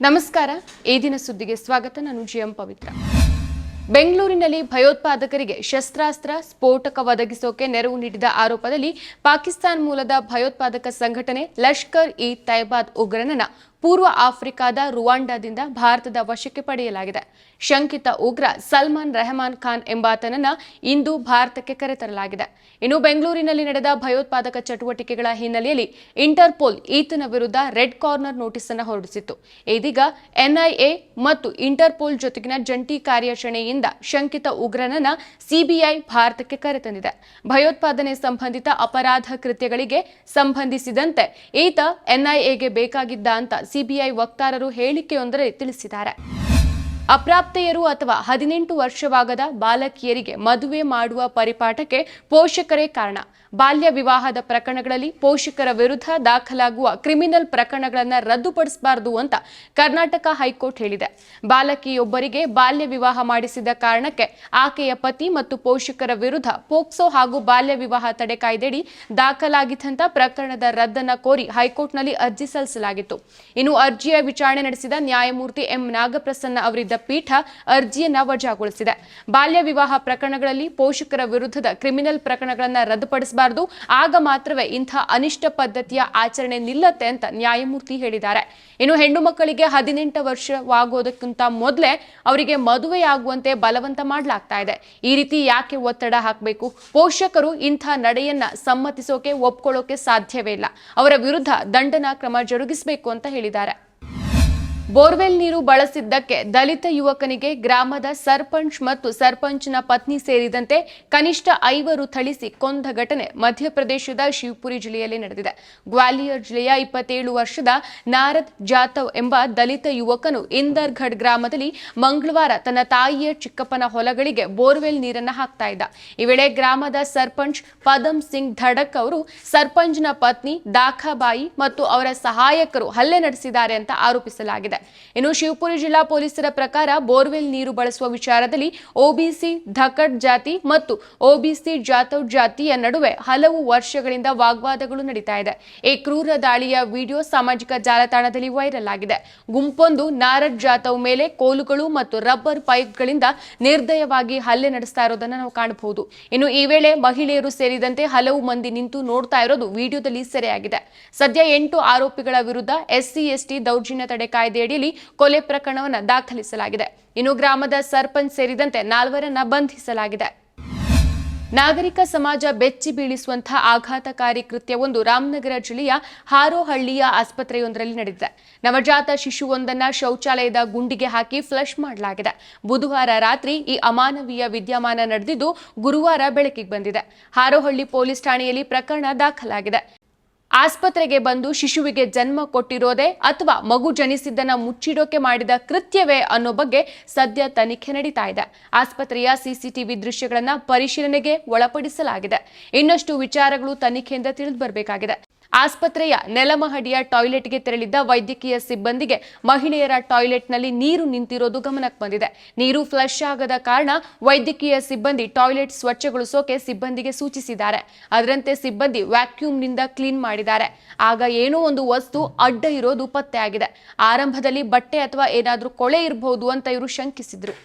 ನಮಸ್ಕಾರ ಈ ದಿನ ಸುದ್ದಿಗೆ ಸ್ವಾಗತ ನಾನು ಜಿಎಂ ಪವಿತ್ರ ಬೆಂಗಳೂರಿನಲ್ಲಿ ಭಯೋತ್ಪಾದಕರಿಗೆ ಶಸ್ತ್ರಾಸ್ತ್ರ ಸ್ಫೋಟಕ ಒದಗಿಸೋಕೆ ನೆರವು ನೀಡಿದ ಆರೋಪದಲ್ಲಿ ಪಾಕಿಸ್ತಾನ ಮೂಲದ ಭಯೋತ್ಪಾದಕ ಸಂಘಟನೆ ಲಷ್ಕರ್ ಇ ತೈಬಾದ್ ಉಗ್ರನನ್ನ ಪೂರ್ವ ಆಫ್ರಿಕಾದ ರುವಾಂಡಾದಿಂದ ಭಾರತದ ವಶಕ್ಕೆ ಪಡೆಯಲಾಗಿದೆ. ಶಂಕಿತ ಉಗ್ರ ಸಲ್ಮಾನ್ ರೆಹಮಾನ್ ಖಾನ್ ಎಂಬಾತನನ್ನ ಇಂದು ಭಾರತಕ್ಕೆ ಕರೆತರಲಾಗಿದೆ. ಇನ್ನು ಬೆಂಗಳೂರಿನಲ್ಲಿ ನಡೆದ ಭಯೋತ್ಪಾದಕ ಚಟುವಟಿಕೆಗಳ ಹಿನ್ನೆಲೆಯಲ್ಲಿ ಇಂಟರ್ಪೋಲ್ ಈತನ ವಿರುದ್ಧ ರೆಡ್ ಕಾರ್ನರ್ ನೋಟಿಸ್ ಅನ್ನು ಹೊರಡಿಸಿತ್ತು. ಇದೀಗ ಎನ್ಐಎ ಮತ್ತು ಇಂಟರ್ಪೋಲ್ ಜೊತೆಗಿನ ಜಂಟಿ ಕಾರ್ಯಾಚರಣೆಯಿಂದ ಶಂಕಿತ ಉಗ್ರನನ್ನ ಸಿಬಿಐ ಭಾರತಕ್ಕೆ ಕರೆತಂದಿದೆ. ಭಯೋತ್ಪಾದನೆ ಸಂಬಂಧಿತ ಅಪರಾಧ ಕೃತ್ಯಗಳಿಗೆ ಸಂಬಂಧಿಸಿದಂತೆ ಈತ ಎನ್ಐಎಗೆ ಬೇಕಾಗಿದ್ದ ಅಂತ ಸಿಬಿಐ ವಕ್ತಾರರು ಹೇಳಿಕೆಯೊಂದರಲ್ಲಿ ತಿಳಿಸಿದ್ದಾರೆ. ಅಪ್ರಾಪ್ತೆಯರು ಅಥವಾ 18 ವರ್ಷವಾಗದ ಬಾಲಕಿಯರಿಗೆ ಮದುವೆ ಮಾಡುವ ಪರಿಪಾಠಕ್ಕೆ ಪೋಷಕರೇ ಕಾರಣ. ಬಾಲ್ಯ ವಿವಾಹದ ಪ್ರಕರಣಗಳಲ್ಲಿ ಪೋಷಕರ ವಿರುದ್ಧ ದಾಖಲಾಗುವ ಕ್ರಿಮಿನಲ್ ಪ್ರಕರಣಗಳನ್ನು ರದ್ದುಪಡಿಸಬಾರದು ಅಂತ ಕರ್ನಾಟಕ ಹೈಕೋರ್ಟ್ ಹೇಳಿದೆ. ಬಾಲಕಿಯೊಬ್ಬರಿಗೆ ಬಾಲ್ಯ ವಿವಾಹ ಮಾಡಿಸಿದ ಕಾರಣಕ್ಕೆ ಆಕೆಯ ಪತಿ ಮತ್ತು ಪೋಷಕರ ವಿರುದ್ಧ ಪೋಕ್ಸೋ ಹಾಗೂ ಬಾಲ್ಯ ವಿವಾಹ ತಡೆ ಕಾಯ್ದೆಯಡಿ ದಾಖಲಾಗಿದ್ದಂಥ ಪ್ರಕರಣದ ರದ್ದನ್ನು ಕೋರಿ ಹೈಕೋರ್ಟ್ನಲ್ಲಿ ಅರ್ಜಿ ಸಲ್ಲಿಸಲಾಗಿತ್ತು. ಇನ್ನು ಅರ್ಜಿಯ ವಿಚಾರಣೆ ನಡೆಸಿದ ನ್ಯಾಯಮೂರ್ತಿ ಎಂ ನಾಗಪ್ರಸನ್ನ ಅವರಿದ್ದ ಪೀಠ ಅರ್ಜಿಯನ್ನ ವಜಾಗೊಳಿಸಿದೆ. ಬಾಲ್ಯ ವಿವಾಹ ಪ್ರಕರಣಗಳಲ್ಲಿ ಪೋಷಕರ ವಿರುದ್ಧದ ಕ್ರಿಮಿನಲ್ ಪ್ರಕರಣಗಳನ್ನು ರದ್ದುಪಡಿಸಬಾರದು, ಆಗ ಮಾತ್ರವೇ ಇಂಥ ಅನಿಷ್ಟ ಪದ್ಧತಿಯ ಆಚರಣೆ ನಿಲ್ಲತ್ತೆ ಅಂತ ನ್ಯಾಯಮೂರ್ತಿ ಹೇಳಿದ್ದಾರೆ. ಇನ್ನು ಹೆಣ್ಣು ಮಕ್ಕಳಿಗೆ 18 ವರ್ಷವಾಗೋದಕ್ಕಿಂತ ಮೊದಲೇ ಅವರಿಗೆ ಮದುವೆಯಾಗುವಂತೆ ಬಲವಂತ ಮಾಡಲಾಗ್ತಾ ಇದೆ. ಈ ರೀತಿ ಯಾಕೆ ಒತ್ತಡ ಹಾಕಬೇಕು? ಪೋಷಕರು ಇಂಥ ನಡೆಯನ್ನ ಸಮ್ಮತಿಸೋಕೆ ಒಪ್ಕೊಳ್ಳೋಕೆ ಸಾಧ್ಯವೇ ಇಲ್ಲ. ಅವರ ವಿರುದ್ಧ ದಂಡನ ಕ್ರಮ ಜರುಗಿಸಬೇಕು ಅಂತ ಹೇಳಿದ್ದಾರೆ. ಬೋರ್ವೆಲ್ ನೀರು ಬಳಸಿದ್ದಕ್ಕೆ ದಲಿತ ಯುವಕನಿಗೆ ಗ್ರಾಮದ ಸರ್ಪಂಚ್ ಮತ್ತು ಸರ್ಪಂಚ್ನ ಪತ್ನಿ ಸೇರಿದಂತೆ ಕನಿಷ್ಠ 5 ಥಳಿಸಿ ಕೊಂದ ಘಟನೆ ಮಧ್ಯಪ್ರದೇಶದ ಶಿವಪುರಿ ಜಿಲ್ಲೆಯಲ್ಲಿ ನಡೆದಿದೆ. ಗ್ವಾಲಿಯರ್ ಜಿಲ್ಲೆಯ 27 ವರ್ಷದ ನಾರದ್ ಜಾಧವ್ ಎಂಬ ದಲಿತ ಯುವಕನು ಇಂದರ್ಘಡ್ ಗ್ರಾಮದಲ್ಲಿ ಮಂಗಳವಾರ ತನ್ನ ತಾಯಿಯ ಚಿಕ್ಕಪ್ಪನ ಹೊಲಗಳಿಗೆ ಬೋರ್ವೆಲ್ ನೀರನ್ನು ಹಾಕ್ತಾ ಇದ್ದ. ಈ ವೇಳೆ ಗ್ರಾಮದ ಸರ್ಪಂಚ್ ಪದಮ್ ಸಿಂಗ್ ಧಡಕ್ ಅವರು ಸರ್ಪಂಚ್ನ ಪತ್ನಿ ದಾಖಾಬಾಯಿ ಮತ್ತು ಅವರ ಸಹಾಯಕರು ಹಲ್ಲೆ ನಡೆಸಿದ್ದಾರೆ ಅಂತ ಆರೋಪಿಸಲಾಗಿದೆ. ಇನ್ನು ಶಿವಪುರಿ ಜಿಲ್ಲಾ ಪೊಲೀಸರ ಪ್ರಕಾರ ಬೋರ್ವೆಲ್ ನೀರು ಬಳಸುವ ವಿಚಾರದಲ್ಲಿ ಒಬಿಸಿ ಧಕಡ್ ಜಾತಿ ಮತ್ತು ಒಬಿಸಿ ಜಾಧವ್ ಜಾತಿಯ ನಡುವೆ ಹಲವು ವರ್ಷಗಳಿಂದ ವಾಗ್ವಾದಗಳು ನಡೀತಾ ಇದೆ. ಈ ಕ್ರೂರ ದಾಳಿಯ ವಿಡಿಯೋ ಸಾಮಾಜಿಕ ಜಾಲತಾಣದಲ್ಲಿ ವೈರಲ್ ಆಗಿದೆ. ಗುಂಪೊಂದು ನಾರದ್ ಜಾಧವ್ ಮೇಲೆ ಕೋಲುಗಳು ಮತ್ತು ರಬ್ಬರ್ ಪೈಪ್ಗಳಿಂದ ನಿರ್ದಯವಾಗಿ ಹಲ್ಲೆ ನಡೆಸ್ತಾ ಇರೋದನ್ನ ನಾವು ಕಾಣಬಹುದು. ಇನ್ನು ಈ ವೇಳೆ ಮಹಿಳೆಯರು ಸೇರಿದಂತೆ ಹಲವು ಮಂದಿ ನಿಂತು ನೋಡ್ತಾ ಇರೋದು ವಿಡಿಯೋದಲ್ಲಿ ಸೆರೆಯಾಗಿದೆ. ಸದ್ಯ 8 ಆರೋಪಿಗಳ ವಿರುದ್ಧ SC/ST ದೌರ್ಜನ್ಯ ತಡೆ ಕಾಯ್ದೆಯಡಿಯಲ್ಲಿ ಕೊಲೆ ಪ್ರಕರಣವನ್ನು ದಾಖಲಿಸಲಾಗಿದೆ. ಇನ್ನು ಗ್ರಾಮದ ಸರ್ಪಂಚ್ ಸೇರಿದಂತೆ 4 ಬಂಧಿಸಲಾಗಿದೆ. ನಾಗರಿಕ ಸಮಾಜ ಬೆಚ್ಚಿ ಬೀಳಿಸುವಂತಹ ಆಘಾತಕಾರಿ ಕೃತ್ಯವೊಂದು ರಾಮನಗರ ಜಿಲ್ಲೆಯ ಹಾರೋಹಳ್ಳಿಯ ಆಸ್ಪತ್ರೆಯೊಂದರಲ್ಲಿ ನಡೆದಿದೆ. ನವಜಾತ ಶಿಶುವೊಂದನ್ನ ಶೌಚಾಲಯದ ಗುಂಡಿಗೆ ಹಾಕಿ ಫ್ಲಶ್ ಮಾಡಲಾಗಿದೆ. ಬುಧವಾರ ರಾತ್ರಿ ಈ ಅಮಾನವೀಯ ವಿದ್ಯಮಾನ ನಡೆದಿದ್ದು ಗುರುವಾರ ಬೆಳಕಿಗೆ ಬಂದಿದೆ. ಹಾರೋಹಳ್ಳಿ ಪೊಲೀಸ್ ಠಾಣೆಯಲ್ಲಿ ಪ್ರಕರಣ ದಾಖಲಾಗಿದೆ. ಆಸ್ಪತ್ರೆಗೆ ಬಂದು ಶಿಶುವಿಗೆ ಜನ್ಮ ಕೊಟ್ಟಿರೋದೇ ಅಥವಾ ಮಗು ಜನಿಸಿದ್ದನ್ನ ಮುಚ್ಚಿಡೋಕೆ ಮಾಡಿದ ಕೃತ್ಯವೇ ಅನ್ನೋ ಬಗ್ಗೆ ಸದ್ಯ ತನಿಖೆ ನಡೀತಾ ಇದೆ. ಆಸ್ಪತ್ರೆಯ CCTV ದೃಶ್ಯಗಳನ್ನ ಪರಿಶೀಲನೆಗೆ ಒಳಪಡಿಸಲಾಗಿದೆ. ಇನ್ನಷ್ಟು ವಿಚಾರಗಳು ತನಿಖೆಯಿಂದ ತಿಳಿದು ಬರಬೇಕಾಗಿದೆ. ಆಸ್ಪತ್ರೆಯ ನೆಲಮಹಡಿಯ ಟಾಯ್ಲೆಟ್ಗೆ ತೆರಳಿದ್ದ ವೈದ್ಯಕೀಯ ಸಿಬ್ಬಂದಿಗೆ ಮಹಿಳೆಯರ ಟಾಯ್ಲೆಟ್ನಲ್ಲಿ ನೀರು ನಿಂತಿರೋದು ಗಮನಕ್ಕೆ ಬಂದಿದೆ. ನೀರು ಫ್ಲಶ್ ಆಗದ ಕಾರಣ ವೈದ್ಯಕೀಯ ಸಿಬ್ಬಂದಿ ಟಾಯ್ಲೆಟ್ ಸ್ವಚ್ಛಗೊಳಿಸೋಕೆ ಸಿಬ್ಬಂದಿಗೆ ಸೂಚಿಸಿದ್ದಾರೆ. ಅದರಂತೆ ಸಿಬ್ಬಂದಿ ವ್ಯಾಕ್ಯೂಮ್ನಿಂದ ಕ್ಲೀನ್ ಮಾಡಿದ್ದಾರೆ. ಆಗ ಏನೋ ಒಂದು ವಸ್ತು ಅಡ್ಡ ಇರೋದು ಪತ್ತೆಯಾಗಿದೆ. ಆರಂಭದಲ್ಲಿ ಬಟ್ಟೆ ಅಥವಾ ಏನಾದರೂ ಕೊಳೆ ಇರಬಹುದು ಅಂತ ಇವರು ಶಂಕಿಸಿದ್ರು.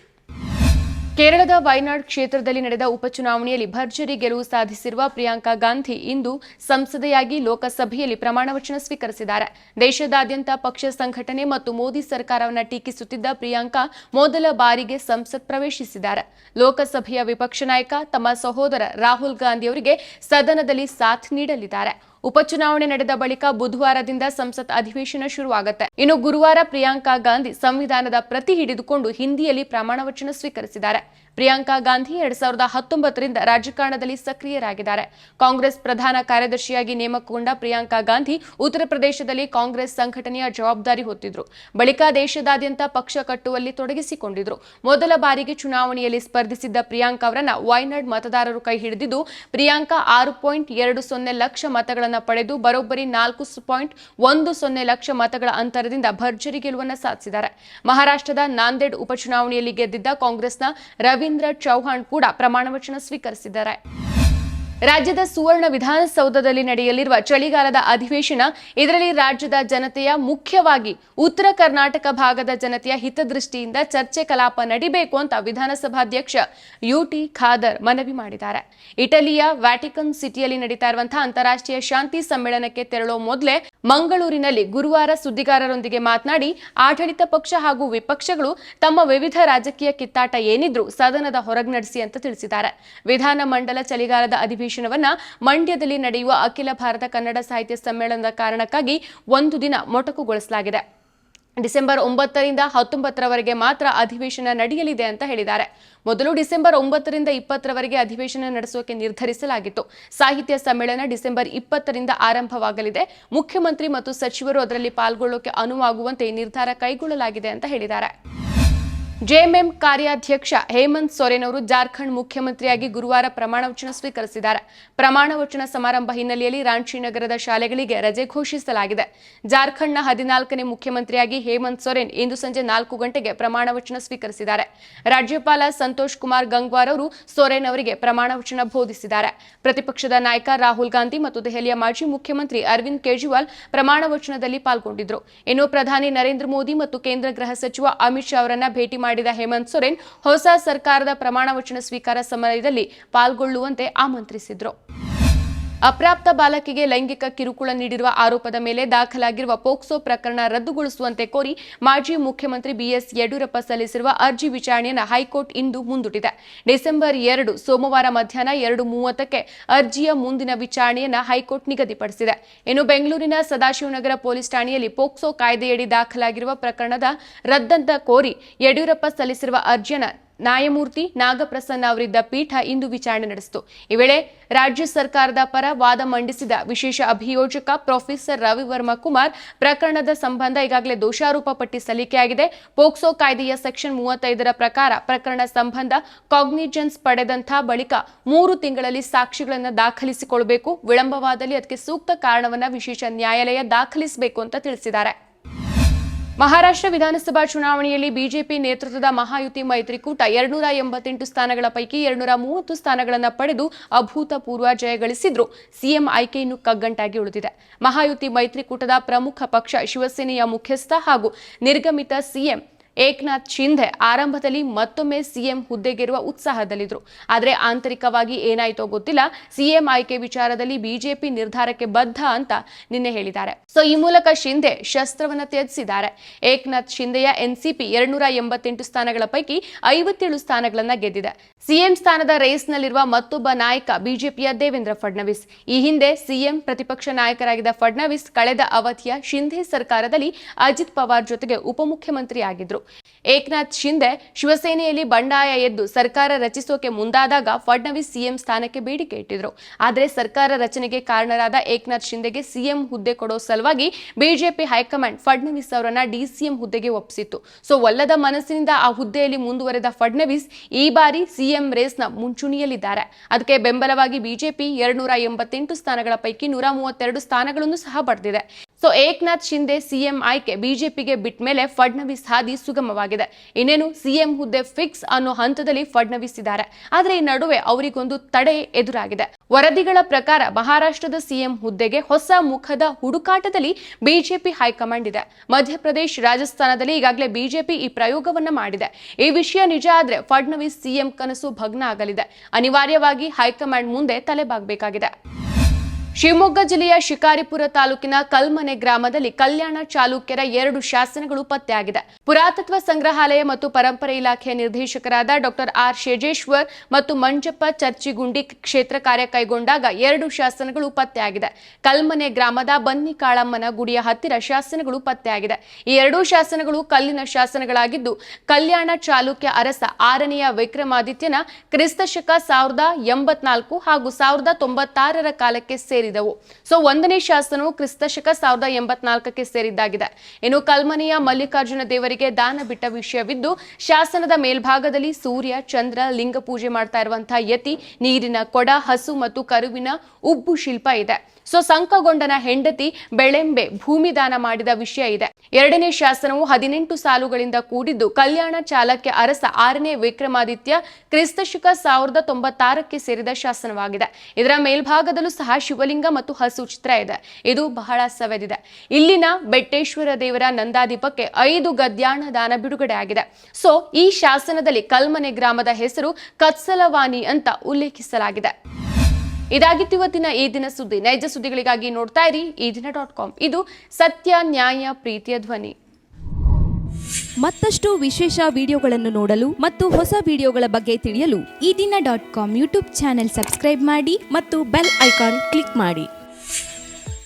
ಕೇರಳದ ವಯನಾಡ್ ಕ್ಷೇತ್ರದಲ್ಲಿ ನಡೆದ ಉಪಚುನಾವಣೆಯಲ್ಲಿ ಭರ್ಜರಿ ಗೆಲುವು ಸಾಧಿಸಿರುವ ಪ್ರಿಯಾಂಕಾ ಗಾಂಧಿ ಇಂದು ಸಂಸದೆಯಾಗಿ ಲೋಕಸಭೆಯಲ್ಲಿ ಪ್ರಮಾಣವಚನ ಸ್ವೀಕರಿಸಿದ್ದಾರೆ. ದೇಶದಾದ್ಯಂತ ಪಕ್ಷ ಸಂಘಟನೆ ಮತ್ತು ಮೋದಿ ಸರ್ಕಾರವನ್ನು ಟೀಕಿಸುತ್ತಿದ್ದ ಪ್ರಿಯಾಂಕಾ ಮೊದಲ ಬಾರಿಗೆ ಸಂಸತ್ ಪ್ರವೇಶಿಸಿದ್ದಾರೆ. ಲೋಕಸಭೆಯ ವಿಪಕ್ಷ ನಾಯಕ ತಮ್ಮ ಸಹೋದರ ರಾಹುಲ್ ಗಾಂಧಿ ಅವರಿಗೆ ಸದನದಲ್ಲಿ ಸಾಥ್ ನೀಡಲಿದ್ದಾರೆ. ಉಪಚುನಾವಣೆ ನಡೆದ ಬಳಿಕ ಬುಧವಾರದಿಂದ ಸಂಸತ್ ಅಧಿವೇಶನ ಶುರುವಾಗುತ್ತೆ. ಇನ್ನು ಗುರುವಾರ ಪ್ರಿಯಾಂಕಾ ಗಾಂಧಿ ಸಂವಿಧಾನದ ಪ್ರತಿ ಹಿಡಿದುಕೊಂಡು ಹಿಂದಿಯಲ್ಲಿ ಪ್ರಮಾಣವಚನ ಸ್ವೀಕರಿಸಿದ್ದಾರೆ. ಪ್ರಿಯಾಂಕಾ ಗಾಂಧಿ 2019ರಿಂದ ರಾಜಕಾರಣದಲ್ಲಿ ಸಕ್ರಿಯರಾಗಿದ್ದಾರೆ. ಕಾಂಗ್ರೆಸ್ ಪ್ರಧಾನ ಕಾರ್ಯದರ್ಶಿಯಾಗಿ ನೇಮಕಗೊಂಡ ಪ್ರಿಯಾಂಕಾ ಗಾಂಧಿ ಉತ್ತರ ಪ್ರದೇಶದಲ್ಲಿ ಕಾಂಗ್ರೆಸ್ ಸಂಘಟನೆಯ ಜವಾಬ್ದಾರಿ ಹೊತ್ತಿದ್ರು. ಬಳಿಕ ದೇಶದಾದ್ಯಂತ ಪಕ್ಷ ಕಟ್ಟುವಲ್ಲಿ ತೊಡಗಿಸಿಕೊಂಡಿದ್ರು. ಮೊದಲ ಬಾರಿಗೆ ಚುನಾವಣೆಯಲ್ಲಿ ಸ್ಪರ್ಧಿಸಿದ್ದ ಪ್ರಿಯಾಂಕಾ ಅವರನ್ನ ವಯನಾಡ್ ಮತದಾರರು ಕೈ ಹಿಡಿದಿದ್ದು ಪ್ರಿಯಾಂಕಾ 6.20 ಲಕ್ಷ ಮತಗಳನ್ನು ಪಡೆದು ಬರೋಬ್ಬರಿ 4.10 ಲಕ್ಷ ಮತಗಳ ಅಂತರದಿಂದ ಭರ್ಜರಿ ಗೆಲುವನ್ನು ಸಾಧಿಸಿದ್ದಾರೆ. ಮಹಾರಾಷ್ಟ್ರದ ನಾಂದೇಡ್ ಉಪಚುನಾವಣೆಯಲ್ಲಿ ಗೆದ್ದಿದ್ದ ಕಾಂಗ್ರೆಸ್ನ ರವೀಂದ್ರ ಚೌಹಾಣ್ ಕೂಡ ಪ್ರಮಾಣವಚನ ಸ್ವೀಕರಿಸಿದ್ದಾರೆ. ರಾಜ್ಯದ ಸುವರ್ಣ ವಿಧಾನಸೌಧದಲ್ಲಿ ನಡೆಯಲಿರುವ ಚಳಿಗಾಲದ ಅಧಿವೇಶನ ಇದರಲ್ಲಿ ರಾಜ್ಯದ ಜನತೆಯ ಮುಖ್ಯವಾಗಿ ಉತ್ತರ ಕರ್ನಾಟಕ ಭಾಗದ ಜನತೆಯ ಹಿತದೃಷ್ಟಿಯಿಂದ ಚರ್ಚೆ ಕಲಾಪ ನಡಿಬೇಕು ಅಂತ ವಿಧಾನಸಭಾಧ್ಯಕ್ಷ ಯುಟಿ ಖಾದರ್ ಮನವಿ ಮಾಡಿದ್ದಾರೆ. ಇಟಲಿಯ ವ್ಯಾಟಿಕನ್ ಸಿಟಿಯಲ್ಲಿ ನಡೀತಾ ಇರುವಂತಹ ಅಂತಾರಾಷ್ಟ್ರೀಯ ಶಾಂತಿ ಸಮ್ಮೇಳನಕ್ಕೆ ತೆರಳುವ ಮೊದಲೇ ಮಂಗಳೂರಿನಲ್ಲಿ ಗುರುವಾರ ಸುದ್ದಿಗಾರರೊಂದಿಗೆ ಮಾತನಾಡಿ ಆಡಳಿತ ಪಕ್ಷ ಹಾಗೂ ವಿಪಕ್ಷಗಳು ತಮ್ಮ ವಿವಿಧ ರಾಜಕೀಯ ಕಿತ್ತಾಟ ಏನಿದ್ರು ಸದನದ ಹೊರಗೆ ನಡೆಸಿ ಅಂತ ತಿಳಿಸಿದ್ದಾರೆ. ವಿಧಾನಮಂಡಲ ಚಳಿಗಾಲದ ಅಧಿವೇಶನವನ್ನ ಮಂಡ್ಯದಲ್ಲಿ ನಡೆಯುವ ಅಖಿಲ ಭಾರತ ಕನ್ನಡ ಸಾಹಿತ್ಯ ಸಮ್ಮೇಳನದ ಕಾರಣಕ್ಕಾಗಿ ಒಂದು ದಿನ ಮೊಟಕುಗೊಳಿಸಲಾಗಿದೆ. ಡಿಸೆಂಬರ್ 9ರಿಂದ 19ರವರೆಗೆ ಮಾತ್ರ ಅಧಿವೇಶನ ನಡೆಯಲಿದೆ ಅಂತ ಹೇಳಿದ್ದಾರೆ. ಮೊದಲು ಡಿಸೆಂಬರ್ 9ರಿಂದ 20ರವರೆಗೆ ಅಧಿವೇಶನ ನಡೆಸೋಕೆ ನಿರ್ಧರಿಸಲಾಗಿತ್ತು. ಸಾಹಿತ್ಯ ಸಮ್ಮೇಳನ ಡಿಸೆಂಬರ್ 20ರಿಂದ ಆರಂಭವಾಗಲಿದೆ. ಮುಖ್ಯಮಂತ್ರಿ ಮತ್ತು ಸಚಿವರು ಅದರಲ್ಲಿ ಪಾಲ್ಗೊಳ್ಳೋಕೆ ಅನುವಾಗುವಂತೆ ನಿರ್ಧಾರ ಕೈಗೊಳ್ಳಲಾಗಿದೆ ಅಂತ ಹೇಳಿದ್ದಾರೆ. ಜೆಎಂಎಂ ಕಾರ್ಯಾಧ್ಯಕ್ಷ ಹೇಮಂತ್ ಸೊರೇನ್ ಅವರು ಜಾರ್ಖಂಡ್ ಮುಖ್ಯಮಂತ್ರಿಯಾಗಿ ಗುರುವಾರ ಪ್ರಮಾಣವಚನ ಸ್ವೀಕರಿಸಿದ್ದಾರೆ. ಪ್ರಮಾಣವಚನ ಸಮಾರಂಭ ಹಿನ್ನೆಲೆಯಲ್ಲಿ ರಾಂಚಿ ನಗರದ ಶಾಲೆಗಳಿಗೆ ರಜೆ ಘೋಷಿಸಲಾಗಿದೆ. ಜಾರ್ಖಂಡ್ನ 14ನೇ ಮುಖ್ಯಮಂತ್ರಿಯಾಗಿ ಹೇಮಂತ್ ಸೊರೇನ್ ಇಂದು ಸಂಜೆ 4 ಗಂಟೆಗೆ ಪ್ರಮಾಣವಚನ ಸ್ವೀಕರಿಸಿದ್ದಾರೆ. ರಾಜ್ಯಪಾಲ ಸಂತೋಷ್ ಕುಮಾರ್ ಗಂಗ್ವಾರ್ ಅವರು ಸೊರೇನ್ ಅವರಿಗೆ ಪ್ರಮಾಣವಚನ ಬೋಧಿಸಿದ್ದಾರೆ. ಪ್ರತಿಪಕ್ಷದ ನಾಯಕ ರಾಹುಲ್ ಗಾಂಧಿ ಮತ್ತು ದೆಹಲಿಯ ಮಾಜಿ ಮುಖ್ಯಮಂತ್ರಿ ಅರವಿಂದ್ ಕೇಜ್ರಿವಾಲ್ ಪ್ರಮಾಣವಚನದಲ್ಲಿ ಪಾಲ್ಗೊಂಡಿದ್ದರು. ಇನ್ನು ಪ್ರಧಾನಿ ನರೇಂದ್ರ ಮೋದಿ ಮತ್ತು ಕೇಂದ್ರ ಗೃಹ ಸಚಿವ ಅಮಿತ್ ಶಾ ಅವರನ್ನ ಭೇಟಿ ಮಾಡಿದ ಹೇಮಂತ್ ಸೊರೇನ್ ಹೊಸ ಸರ್ಕಾರದ ಪ್ರಮಾಣವಚನ ಸ್ವೀಕಾರ ಸಮಯದಲ್ಲಿ ಪಾಲ್ಗೊಳ್ಳುವಂತೆ ಆಮಂತ್ರಿಸಿದ್ರು. ಅಪ್ರಾಪ್ತ ಬಾಲಕಿಗೆ ಲೈಂಗಿಕ ಕಿರುಕುಳ ನೀಡಿರುವ ಆರೋಪದ ಮೇಲೆ ದಾಖಲಾಗಿರುವ ಪೋಕ್ಸೋ ಪ್ರಕರಣ ರದ್ದುಗೊಳಿಸುವಂತೆ ಕೋರಿ ಮಾಜಿ ಮುಖ್ಯಮಂತ್ರಿ ಬಿಎಸ್ ಯಡಿಯೂರಪ್ಪ ಸಲ್ಲಿಸಿರುವ ಅರ್ಜಿ ವಿಚಾರಣೆಯನ್ನು ಹೈಕೋರ್ಟ್ ಇಂದು ಮುಂದೂಡಿದೆ. ಡಿಸೆಂಬರ್ 2 ಸೋಮವಾರ ಮಧ್ಯಾಹ್ನ 2:30ಕ್ಕೆ ಅರ್ಜಿಯ ಮುಂದಿನ ವಿಚಾರಣೆಯನ್ನು ಹೈಕೋರ್ಟ್ ನಿಗದಿಪಡಿಸಿದೆ. ಇನ್ನು ಬೆಂಗಳೂರಿನ ಸದಾಶಿವನಗರ ಪೊಲೀಸ್ ಠಾಣೆಯಲ್ಲಿ ಪೋಕ್ಸೋ ಕಾಯ್ದೆಯಡಿ ದಾಖಲಾಗಿರುವ ಪ್ರಕರಣದ ರದ್ದಂತ ಕೋರಿ ಯಡಿಯೂರಪ್ಪ ಸಲ್ಲಿಸಿರುವ ಅರ್ಜಿಯನ್ನು ನ್ಯಾಯಮೂರ್ತಿ ನಾಗಪ್ರಸನ್ನ ಅವರಿದ್ದ ಪೀಠ ಇಂದು ವಿಚಾರಣೆ ನಡೆಸಿತು. ಈ ವೇಳೆ ರಾಜ್ಯ ಸರ್ಕಾರದ ಪರ ವಾದ ಮಂಡಿಸಿದ ವಿಶೇಷ ಅಭಿಯೋಜಕ ಪ್ರೊಫೆಸರ್ ರವಿವರ್ಮ ಕುಮಾರ್ ಪ್ರಕರಣದ ಸಂಬಂಧ ಈಗಾಗಲೇ ದೋಷಾರೋಪ ಪಟ್ಟಿ ಸಲ್ಲಿಕೆಯಾಗಿದೆ. ಪೋಕ್ಸೋ ಕಾಯ್ದೆಯ ಸೆಕ್ಷನ್ 35ರ ಪ್ರಕಾರ ಪ್ರಕರಣ ಸಂಬಂಧ ಕಾಗ್ನಿಜೆನ್ಸ್ ಪಡೆದಂಥ ಬಳಿಕ 3 ತಿಂಗಳಲ್ಲಿ ಸಾಕ್ಷಿಗಳನ್ನು ದಾಖಲಿಸಿಕೊಳ್ಳಬೇಕು. ವಿಳಂಬವಾದಲ್ಲಿ ಅದಕ್ಕೆ ಸೂಕ್ತ ಕಾರಣವನ್ನ ವಿಶೇಷ ನ್ಯಾಯಾಲಯ ದಾಖಲಿಸಬೇಕು ಅಂತ ತಿಳಿಸಿದ್ದಾರೆ. ಮಹಾರಾಷ್ಟ್ರ ವಿಧಾನಸಭಾ ಚುನಾವಣೆಯಲ್ಲಿ ಬಿಜೆಪಿ ನೇತೃತ್ವದ ಮಹಾಯುತಿ ಮೈತ್ರಿಕೂಟ 288 ಸ್ಥಾನಗಳ ಪೈಕಿ 230 ಸ್ಥಾನಗಳನ್ನು ಪಡೆದು ಅಭೂತಪೂರ್ವ ಜಯ ಗಳಿಸಿದ್ರು. ಸಿಎಂ ಆಯ್ಕೆ ಇನ್ನು ಕಗ್ಗಂಟಾಗಿ ಉಳಿದಿದೆ. ಮಹಾಯುತಿ ಮೈತ್ರಿಕೂಟದ ಪ್ರಮುಖ ಪಕ್ಷ ಶಿವಸೇನೆಯ ಮುಖ್ಯಸ್ಥ ಹಾಗೂ ನಿರ್ಗಮಿತ ಸಿಎಂ ಏಕನಾಥ್ ಶಿಂಧೆ ಆರಂಭದಲ್ಲಿ ಮತ್ತೊಮ್ಮೆ ಸಿಎಂ ಹುದ್ದೆಗೇರುವ ಉತ್ಸಾಹದಲ್ಲಿದ್ರು. ಆದರೆ ಆಂತರಿಕವಾಗಿ ಏನಾಯ್ತೋ ಗೊತ್ತಿಲ್ಲ. ಸಿಎಂ ಆಯ್ಕೆ ವಿಚಾರದಲ್ಲಿ ಬಿಜೆಪಿ ನಿರ್ಧಾರಕ್ಕೆ ಬದ್ಧ ಅಂತ ನಿನ್ನೆ ಹೇಳಿದ್ದಾರೆ. ಈ ಮೂಲಕ ಶಿಂಧೆ ಶಸ್ತ್ರವನ್ನ ತ್ಯಜಿಸಿದ್ದಾರೆ. ಏಕನಾಥ್ ಶಿಂಧೆಯ ಎನ್ಸಿಪಿ 288 ಸ್ಥಾನಗಳ ಪೈಕಿ 57 ಸ್ಥಾನಗಳನ್ನ ಗೆದ್ದಿದೆ. ಸಿಎಂ ಸ್ಥಾನದ ರೇಸ್ನಲ್ಲಿರುವ ಮತ್ತೊಬ್ಬ ನಾಯಕ ಬಿಜೆಪಿಯ ದೇವೇಂದ್ರ ಫಡ್ನವೀಸ್. ಈ ಹಿಂದೆ ಸಿಎಂ ಪ್ರತಿಪಕ್ಷ ನಾಯಕರಾಗಿದ್ದ ಫಡ್ನವೀಸ್ ಕಳೆದ ಅವಧಿಯ ಶಿಂಧೆ ಸರ್ಕಾರದಲ್ಲಿ ಅಜಿತ್ ಪವಾರ್ ಜೊತೆಗೆ ಉಪಮುಖ್ಯಮಂತ್ರಿಯಾಗಿದ್ರು. ಏಕನಾಥ್ ಶಿಂಧೆ ಶಿವಸೇನೆಯಲ್ಲಿ ಬಂಡಾಯ ಎದ್ದು ಸರ್ಕಾರ ರಚಿಸೋಕೆ ಮುಂದಾದಾಗ ಫಡ್ನವೀಸ್ ಸಿಎಂ ಸ್ಥಾನಕ್ಕೆ ಬೇಡಿಕೆ ಇಟ್ಟಿದ್ರು. ಆದರೆ ಸರ್ಕಾರ ರಚನೆಗೆ ಕಾರಣರಾದ ಏಕನಾಥ್ ಶಿಂಧೆಗೆ ಸಿಎಂ ಹುದ್ದೆ ಕೊಡೋ ಸಲುವಾಗಿ ಬಿಜೆಪಿ ಹೈಕಮಾಂಡ್ ಫಡ್ನವೀಸ್ ಅವರನ್ನ ಡಿಸಿಎಂ ಹುದ್ದೆಗೆ ಒಪ್ಪಿಸಿತ್ತು. ಒಲ್ಲದ ಮನಸ್ಸಿನಿಂದ ಆ ಹುದ್ದೆಯಲ್ಲಿ ಮುಂದುವರೆದ ಫಡ್ನವೀಸ್ ಈ ಬಾರಿ ಸಿಎಂ ರೇಸ್ನ ಮುಂಚೂಣಿಯಲ್ಲಿದ್ದಾರೆ. ಅದಕ್ಕೆ ಬೆಂಬಲವಾಗಿ ಬಿಜೆಪಿ 288 ಸ್ಥಾನಗಳ ಪೈಕಿ 132 ಸ್ಥಾನಗಳನ್ನು ಸಹ ಪಡೆದಿದೆ. ಏಕನಾಥ್ ಶಿಂಧೆ ಸಿಎಂ ಆಯ್ಕೆ ಬಿಜೆಪಿಗೆ ಬಿಟ್ಟ ಮೇಲೆ ಫಡ್ನವೀಸ್ ಹಾದಿ ಸುಗಮವಾಗಿದೆ. ಇನ್ನೇನು ಸಿಎಂ ಹುದ್ದೆ ಫಿಕ್ಸ್ ಅನ್ನೋ ಹಂತದಲ್ಲಿ ಫಡ್ನವೀಸ್ ಇದ್ದಾರೆ. ಆದರೆ ಈ ನಡುವೆ ಅವರಿಗೊಂದು ತಡೆ ಎದುರಾಗಿದೆ. ವರದಿಗಳ ಪ್ರಕಾರ ಮಹಾರಾಷ್ಟ್ರದ ಸಿಎಂ ಹುದ್ದೆಗೆ ಹೊಸ ಮುಖದ ಹುಡುಕಾಟದಲ್ಲಿ ಬಿಜೆಪಿ ಹೈಕಮಾಂಡ್ ಇದೆ. ಮಧ್ಯಪ್ರದೇಶ, ರಾಜಸ್ಥಾನದಲ್ಲಿ ಈಗಾಗಲೇ ಬಿಜೆಪಿ ಈ ಪ್ರಯೋಗವನ್ನ ಮಾಡಿದೆ. ಈ ವಿಷಯ ನಿಜ ಆದ್ರೆ ಫಡ್ನವೀಸ್ ಸಿಎಂ ಕನಸು ಭಗ್ನ ಆಗಲಿದೆ. ಅನಿವಾರ್ಯವಾಗಿ ಹೈಕಮಾಂಡ್ ಮುಂದೆ ತಲೆಬಾಗಬೇಕಾಗಿದೆ. ಶಿವಮೊಗ್ಗ ಜಿಲ್ಲೆಯ ಶಿಕಾರಿಪುರ ತಾಲೂಕಿನ ಕಲ್ಮನೆ ಗ್ರಾಮದಲ್ಲಿ ಕಲ್ಯಾಣ ಚಾಲುಕ್ಯರ 2 ಶಾಸನಗಳು ಪತ್ತೆಯಾಗಿದೆ. ಪುರಾತತ್ವ ಸಂಗ್ರಹಾಲಯ ಮತ್ತು ಪರಂಪರೆ ಇಲಾಖೆಯ ನಿರ್ದೇಶಕರಾದ ಡಾಕ್ಟರ್ ಆರ್ ಶೇಜೇಶ್ವರ್ ಮತ್ತು ಮಂಜಪ್ಪ ಚರ್ಚಿಗುಂಡಿ ಕ್ಷೇತ್ರ ಕಾರ್ಯ ಕೈಗೊಂಡಾಗ 2 ಶಾಸನಗಳು ಪತ್ತೆಯಾಗಿದೆ. ಕಲ್ಮನೆ ಗ್ರಾಮದ ಬನ್ನಿ ಕಾಳಮ್ಮನ ಗುಡಿಯ ಹತ್ತಿರ ಶಾಸನಗಳು ಪತ್ತೆಯಾಗಿದೆ. ಈ 2 ಶಾಸನಗಳು ಕಲ್ಲಿನ ಶಾಸನಗಳಾಗಿದ್ದು ಕಲ್ಯಾಣ ಚಾಲುಕ್ಯ ಅರಸ 6ನೆಯ ವಿಕ್ರಮಾದಿತ್ಯನ ಕ್ರಿಸ್ತಶಕ 1084 ಹಾಗೂ 1096ರ ಕಾಲಕ್ಕೆ ಸೇರಿದ ಸೇರಿದವು. ಸೊ 1ನೇ ಶಾಸನವು ಕ್ರಿಸ್ತಶಕ 1084ಕ್ಕೆ ಸೇರಿದ್ದಾಗಿದೆ. ಇನ್ನು ಕಲ್ಮನೆಯ ಮಲ್ಲಿಕಾರ್ಜುನ ದೇವರಿಗೆ ದಾನ ಬಿಟ್ಟ ವಿಷಯವಿದ್ದು, ಶಾಸನದ ಮೇಲ್ಭಾಗದಲ್ಲಿ ಸೂರ್ಯ, ಚಂದ್ರ, ಲಿಂಗ ಪೂಜೆ ಮಾಡ್ತಾ ಇರುವಂತಹ ಯತಿ, ನೀರಿನ ಕೊಡ, ಹಸು ಮತ್ತು ಕರುವಿನ ಉಬ್ಬು ಶಿಲ್ಪ ಇದೆ. ಸೊ ಸಂಕಗೊಂಡನ ಹೆಂಡತಿ ಬೆಳೆಂಬೆ ಭೂಮಿ ದಾನ ಮಾಡಿದ ವಿಷಯ ಇದೆ. 2ನೇ ಶಾಸನವು 18 ಸಾಲುಗಳಿಂದ ಕೂಡಿದ್ದು, ಕಲ್ಯಾಣ ಚಾಲುಕ್ಯ ಅರಸ 6ನೇ ವಿಕ್ರಮಾದಿತ್ಯ ಕ್ರಿಸ್ತಶಕ 1096ಕ್ಕೆ ಸೇರಿದ ಶಾಸನವಾಗಿದೆ. ಇದರ ಮೇಲ್ಭಾಗದಲ್ಲೂ ಸಹ ಶಿವಲಿಂಗ ಮತ್ತು ಹಸು ಚಿತ್ರ ಇದೆ. ಇದು ಬಹಳ ಸವೆದಿದೆ. ಇಲ್ಲಿನ ಬೆಟ್ಟೇಶ್ವರ ದೇವರ ನಂದಾದೀಪಕ್ಕೆ 5 ಗದ್ಯಾಣ ದಾನ ಬಿಡುಗಡೆ ಆಗಿದೆ. ಸೊ ಈ ಶಾಸನದಲ್ಲಿ ಕಲ್ಮನೆ ಗ್ರಾಮದ ಹೆಸರು ಕತ್ಸಲವಾನಿ ಅಂತ ಉಲ್ಲೇಖಿಸಲಾಗಿದೆ. ಇದಾಗಿತ್ತು ಇವತ್ತಿನ ಈ ದಿನ ಸುದ್ದಿ. ನೈಜ ಸುದ್ದಿಗಳಿಗಾಗಿ ನೋಡ್ತಾ ಇರಿ ಈದಿನ.com. ಇದು ಸತ್ಯ, ನ್ಯಾಯ, ಪ್ರೀತಿಯ ಧ್ವನಿ. ಮತ್ತಷ್ಟು ವಿಶೇಷ ವಿಡಿಯೋಗಳನ್ನು ನೋಡಲು ಮತ್ತು ಹೊಸ ವಿಡಿಯೋಗಳ ಬಗ್ಗೆ ತಿಳಿಯಲು ಈದಿನ.com ಯೂಟ್ಯೂಬ್ ಚಾನೆಲ್ ಸಬ್ಸ್ಕ್ರೈಬ್ ಮಾಡಿ ಮತ್ತು ಬೆಲ್ ಐಕಾನ್ ಕ್ಲಿಕ್ ಮಾಡಿ.